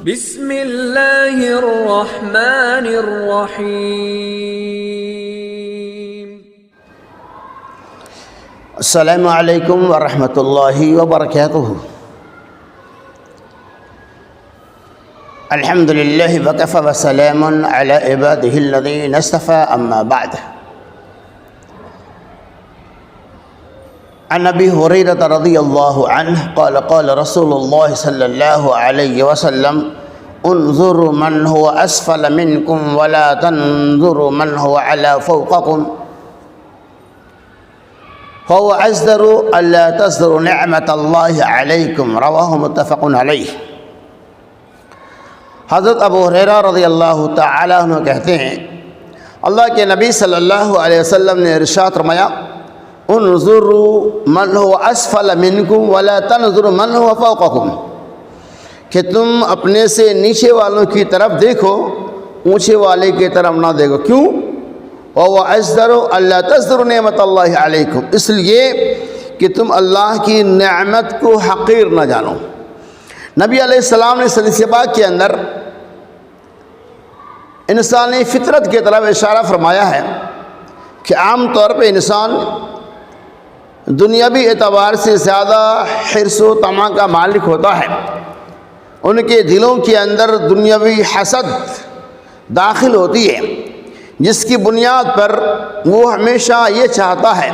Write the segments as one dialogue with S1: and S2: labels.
S1: بسم اللہ الرحمن الرحیم۔
S2: السلام علیکم ورحمۃ اللہ وبرکاتہ۔ الحمد للہ وکفى وسلام علی عباده الذین اصطفى، اما بعد۔ عن ابی ہریرہ رضی اللہ عنہ قال قال رسول اللہ صلی اللہ علیہ وسلم انظروا من هو اسفل منکم ولا تنظروا من هو على فوقکم فهو أجدر ألا تزدروا نعمة الله عليكم، رواہ متفق علیہ۔ حضرت ابو ہریرہ رضی اللہ تعالیٰ عنہ کہتے ہیں، اللہ کے نبی صلی اللہ علیہ وسلم نے ارشاد فرمایا، انظروا من هو اسفل منکم ولا تنظروا من هو فوقکم، کہ تم اپنے سے نیچے والوں کی طرف دیکھو، اونچے والے کی طرف نہ دیکھو۔ کیوں؟ وَهُوَ أَجْدَرُ أَلَّا تَزْدَرُوا نِعْمَةَ اللَّهِ عَلَيْكُمْ، اس لیے کہ تم اللہ کی نعمت کو حقیر نہ جانو۔ نبی علیہ السلام نے حدیث پاک کے اندر انسانی فطرت کی طرف اشارہ فرمایا ہے کہ عام طور پہ انسان دنیاوی اعتبار سے زیادہ حرص و طمع کا مالک ہوتا ہے، ان کے دلوں کے اندر دنیاوی حسد داخل ہوتی ہے، جس کی بنیاد پر وہ ہمیشہ یہ چاہتا ہے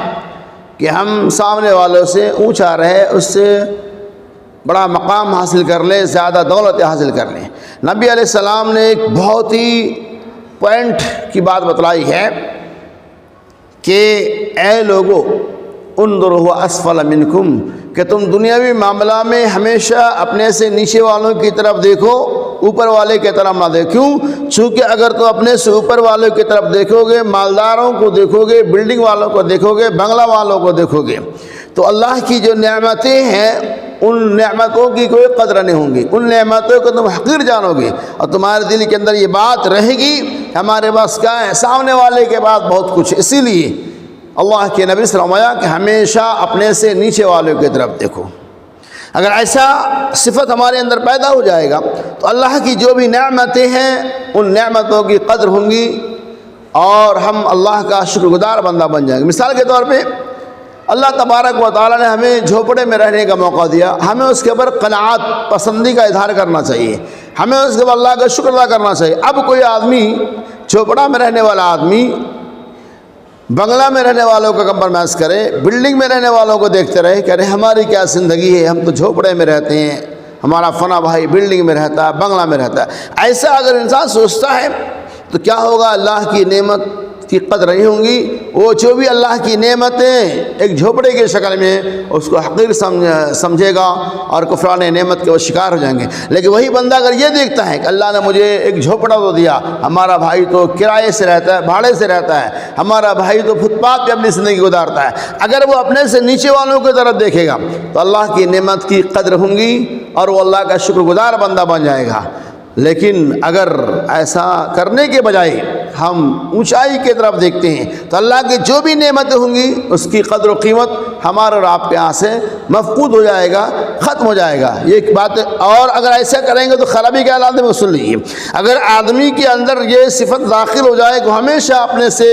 S2: کہ ہم سامنے والوں سے اونچا رہے، اس سے بڑا مقام حاصل کر لیں، زیادہ دولت حاصل کر لیں۔ نبی علیہ السلام نے ایک بہت ہی پوائنٹ کی بات بتلائی ہے کہ اے لوگو انظروا اسفل منکم، کہ تم دنیاوی معاملہ میں ہمیشہ اپنے سے نیچے والوں کی طرف دیکھو، اوپر والے کی طرف نہ دیکھو۔ کیوں؟ چونکہ اگر تو اپنے سے اوپر والوں کی طرف دیکھو گے، مالداروں کو دیکھو گے، بلڈنگ والوں کو دیکھو گے، بنگلہ والوں کو دیکھو گے، تو اللہ کی جو نعمتیں ہیں ان نعمتوں کی کوئی قدر نہیں ہوں گی، ان نعمتوں کو تم حقیر جانو گے، اور تمہارے دل کے اندر یہ بات رہے گی ہمارے پاس کیا ہے، سامنے والے کے بعد بہت کچھ۔ اسی لیے اللہ کے نبی صلی اللہ علیہ وسلم کہ ہمیشہ اپنے سے نیچے والوں کی طرف دیکھو۔ اگر ایسا صفت ہمارے اندر پیدا ہو جائے گا تو اللہ کی جو بھی نعمتیں ہیں ان نعمتوں کی قدر ہوں گی اور ہم اللہ کا شکر گزار بندہ بن جائیں گے۔ مثال کے طور پہ اللہ تبارک و تعالیٰ نے ہمیں جھوپڑے میں رہنے کا موقع دیا، ہمیں اس کے اوپر قناعت پسندی کا اظہار کرنا چاہیے، ہمیں اس کے اوپر اللہ کا شکر ادا کرنا چاہیے۔ اب کوئی آدمی جھوپڑا میں رہنے والا آدمی بنگلہ میں رہنے والوں کا کمپرومائز کرے، بلڈنگ میں رہنے والوں کو دیکھتے رہے کہ ارے ہماری کیا زندگی ہے، ہم تو جھوپڑے میں رہتے ہیں، ہمارا فنا بھائی بلڈنگ میں رہتا ہے، بنگلہ میں رہتا ہے۔ ایسا اگر انسان سوچتا ہے تو کیا ہوگا؟ اللہ کی نعمت کی قدر نہیں ہوں گی، وہ جو بھی اللہ کی نعمتیں ایک جھوپڑے کی شکل میں اس کو حقیر سمجھے گا اور کفران نعمت کے وہ شکار ہو جائیں گے۔ لیکن وہی بندہ اگر یہ دیکھتا ہے کہ اللہ نے مجھے ایک جھوپڑا تو دیا، ہمارا بھائی تو کرائے سے رہتا ہے، بھاڑے سے رہتا ہے، ہمارا بھائی تو فٹ پاتھ پہ اپنی زندگی گزارتا ہے، اگر وہ اپنے سے نیچے والوں کی طرف دیکھے گا تو اللہ کی نعمت کی قدر ہوں گی اور وہ اللہ کا شکر گزار بندہ بن جائے گا۔ لیکن اگر ایسا کرنے کے بجائے ہم اونچائی کی طرف دیکھتے ہیں تو اللہ کی جو بھی نعمتیں ہوں گی اس کی قدر و قیمت ہمارے اور آپ کے یہاں سے مفقود ہو جائے گا، ختم ہو جائے گا۔ یہ ایک بات ہے۔ اور اگر ایسا کریں گے تو خرابی کے حالات میں سن لیجیے، اگر آدمی کے اندر یہ صفت داخل ہو جائے کہ ہمیشہ اپنے سے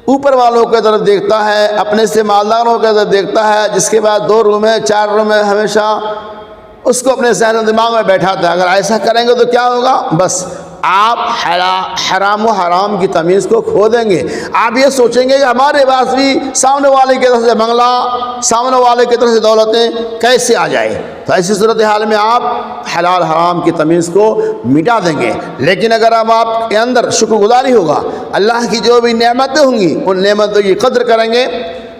S2: اوپر والوں کی طرف دیکھتا ہے، اپنے سے مالداروں کی طرف دیکھتا ہے، جس کے بعد 2 روم ہے 4 روم ہے، ہمیشہ اس کو اپنے ذہن و دماغ میں بیٹھاتا ہے، اگر ایسا کریں گے تو کیا ہوگا؟ بس آپ حرام و حرام کی تمیز کو کھو دیں گے۔ آپ یہ سوچیں گے کہ ہمارے پاس بھی سامنے والے کی طرف سے بنگلہ، سامنے والے کی طرف سے دولتیں کیسے آ جائے، تو ایسی صورتحال میں آپ حلال حرام کی تمیز کو مٹا دیں گے۔ لیکن اگر اب آپ کے اندر شکر گزاری ہوگا، اللہ کی جو بھی نعمتیں ہوں گی ان نعمتوں کی قدر کریں گے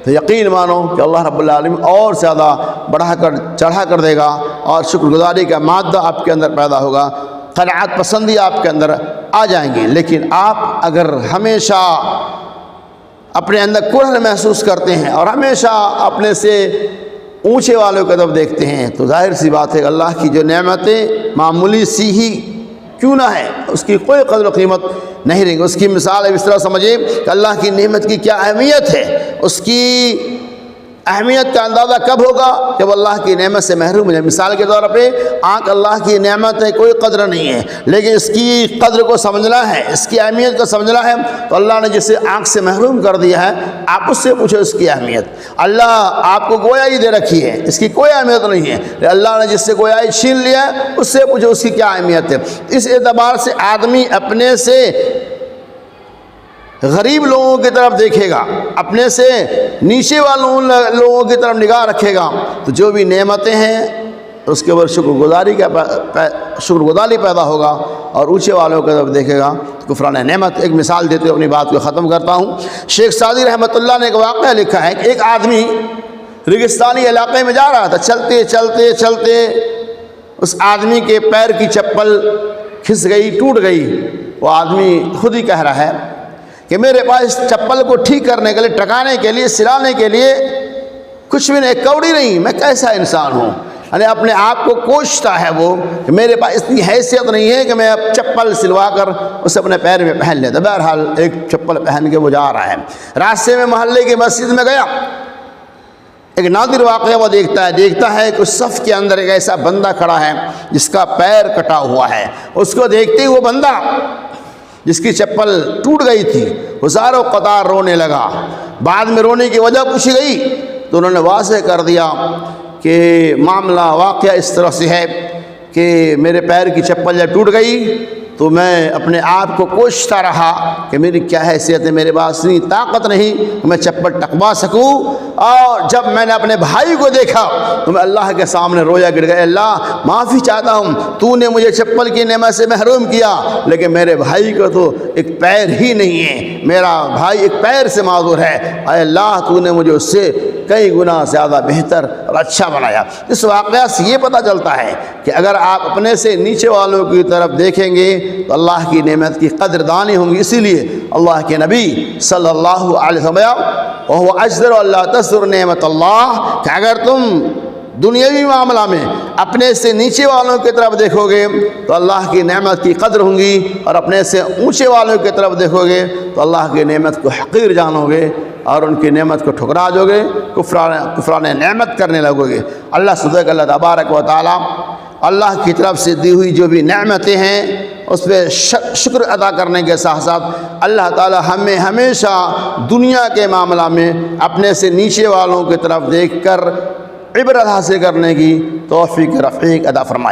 S2: تو یقین مانو کہ اللہ رب العالمین اور زیادہ بڑھا کر چڑھا کر دے گا اور شکر گزاری کا مادہ آپ کے اندر پیدا ہوگا، قناعت پسندی آپ کے اندر آ جائیں گی۔ لیکن آپ اگر ہمیشہ اپنے اندر کڑھن محسوس کرتے ہیں اور ہمیشہ اپنے سے اونچے والوں کی طرف دیکھتے ہیں تو ظاہر سی بات ہے اللہ کی جو نعمتیں معمولی سی ہی کیوں نہ ہے اس کی کوئی قدر و قیمت نہیں رہیں گی۔ اس کی مثال اس طرح سمجھیں کہ اللہ کی نعمت کی کیا اہمیت ہے، اس کی اہمیت کا اندازہ کب ہوگا؟ جب اللہ کی نعمت سے محروم ہو جائے۔ مثال کے طور پہ آنکھ اللہ کی نعمت ہے، کوئی قدر نہیں ہے، لیکن اس کی قدر کو سمجھنا ہے، اس کی اہمیت کو سمجھنا ہے تو اللہ نے جسے آنکھ سے محروم کر دیا ہے آپ اس سے پوچھو اس کی اہمیت۔ اللہ آپ کو گویائی دے رکھی ہے، اس کی کوئی اہمیت نہیں ہے، اللہ نے جس سے گویائی چھین لیا ہے اس سے پوچھو اس کی کیا اہمیت ہے۔ اس اعتبار سے آدمی اپنے سے غریب لوگوں کی طرف دیکھے گا، اپنے سے نیچے والوں لوگوں کی طرف نگاہ رکھے گا تو جو بھی نعمتیں ہیں اس کے اوپر شکر گزاری پیدا ہوگا، اور اونچے والوں کی طرف دیکھے گا تو کفران نعمت۔ ایک مثال دیتے ہوئے اپنی بات کو ختم کرتا ہوں۔ شیخ سعدی رحمۃ اللہ نے ایک واقعہ لکھا ہے کہ ایک آدمی ریگستانی علاقے میں جا رہا تھا، چلتے چلتے چلتے اس آدمی کے پیر کی چپل کھس گئی، ٹوٹ گئی۔ وہ آدمی خود ہی کہہ رہا ہے کہ میرے پاس اس چپل کو ٹھیک کرنے کے لیے، ٹکانے کے لیے، سلانے کے لیے کچھ بھی نہیں، کوڑی نہیں، میں کیسا انسان ہوں۔ یعنی اپنے آپ کو کوشتا ہے وہ کہ میرے پاس اتنی حیثیت نہیں ہے کہ میں اب چپل سلوا کر اسے اپنے پیر میں پہن لیتا۔ بہرحال ایک چپل پہن کے وہ جا رہا ہے، راستے میں محلے کی مسجد میں گیا، ایک نادر واقعہ وہ دیکھتا ہے کہ اس صف کے اندر ایک ایسا بندہ کھڑا ہے جس کا پیر کٹا ہوا ہے۔ اس کو دیکھتے ہی وہ بندہ جس کی چپل ٹوٹ گئی تھی ہزاروں قطار رونے لگا۔ بعد میں رونے کی وجہ پوچھی گئی تو انہوں نے واضح کر دیا کہ معاملہ واقعہ اس طرح سے ہے کہ میرے پیر کی چپل جب ٹوٹ گئی تو میں اپنے آپ کو کوشتا رہا کہ میری کیا حیثیت ہے، میرے پاس اتنی طاقت نہیں کہ میں چپل ٹکوا سکوں، اور جب میں نے اپنے بھائی کو دیکھا تو میں اللہ کے سامنے رویا گر گیا، اللہ معافی چاہتا ہوں، تو نے مجھے چپل کی نعمت سے محروم کیا، لیکن میرے بھائی کو تو ایک پیر ہی نہیں ہے، میرا بھائی ایک پیر سے معذور ہے، اے اللہ تو نے مجھے اس سے کئی گنا زیادہ بہتر اور اچھا بنایا۔ اس واقعہ سے یہ پتہ چلتا ہے کہ اگر آپ اپنے سے نیچے والوں کی طرف دیکھیں گے تو اللہ کی نعمت کی قدردانی ہوں گی۔ اسی لیے اللہ کے نبی صلی اللہ علیہ وسلم وَهُوَ أَجْدَرُ أَلَّا تَزْدُرُ نِعْمَةَ اللَّهِ کہ اگر تم دنیاوی معاملہ میں اپنے سے نیچے والوں کی طرف دیکھو گے تو اللہ کی نعمت کی قدر ہوں گی، اور اپنے سے اونچے والوں کی طرف دیکھو گے تو اللہ کی نعمت کو حقیر جانو گے اور ان کی نعمت کو ٹھکرا دو گے، کفران نعمت کرنے لگو گے۔ اللہ صدق اللہ تبارک و تعالی اللہ کی طرف سے دی ہوئی جو بھی نعمتیں ہیں اس پہ شکر ادا کرنے کے ساتھ ساتھ اللہ تعالی ہمیں ہمیشہ دنیا کے معاملہ میں اپنے سے نیچے والوں کی طرف دیکھ کر عبرت حاصل کرنے کی توفیق رفیق عطا فرمائے۔